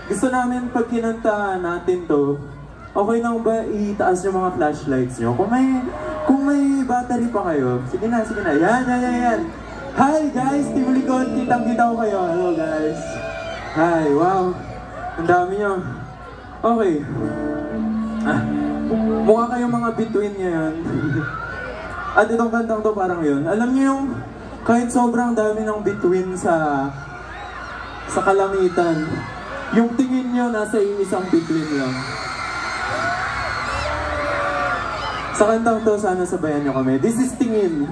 Gusto namin pag kinanta natin to, okay lang ba itaas yung mga flashlights nyo? Kung may battery pa kayo, sige na. Yan. Hi guys, Team Likod, kitang-kita ko kayo. Hello guys. Hi, wow. Ang dami nyo. Okay. Mukha kayong mga bituin ngayon. At itong kantang to parang yun. Alam niyo yung kahit sobrang dami ng bituin sa kalangitan, yung tingin nyo nasa isang bituin lang. Sa kantang to, sana sabayan nyo kami. This is Tingin.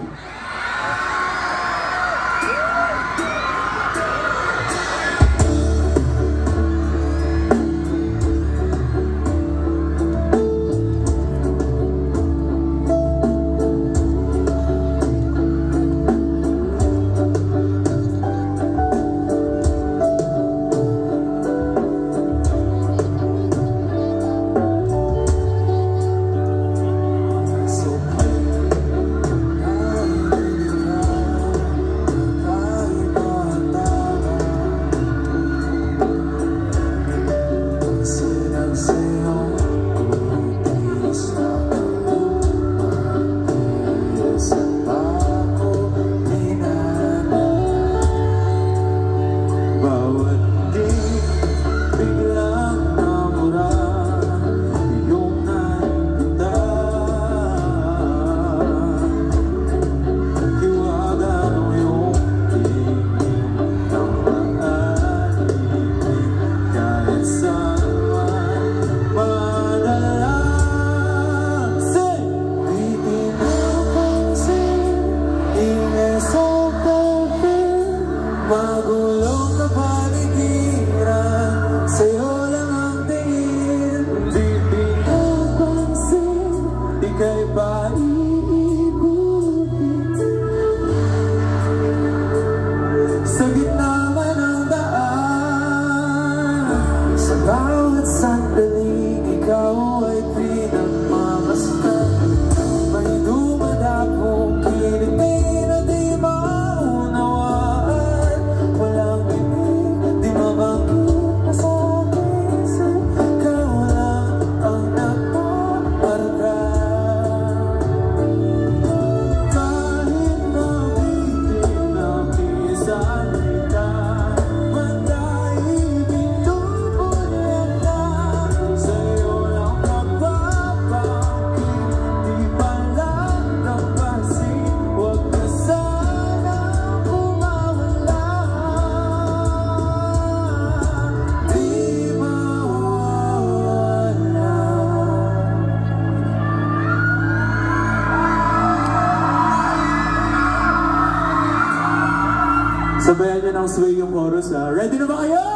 Magulong na paligiran, sa'yo lang ang tingin. Di pinapansin, di kay ba iikutin? Sa gitna man ang daan, sa bawat sandaling ikaw ay pinagmamasdan. May dumadapong kiliti na di maunawaan. Walang ibig, di mabangkit na sa puso. Ikaw lang ang nagpaparga. Kahit mabitin ang isang kita, mandaig pinupulyan na. Sa'yo lang magpapangkin, di pa lang napansin. Huwag ka sana kumawala. Di mawawala. Sabayan nyo ng sway yung chorus ha. Ready na ba kayo?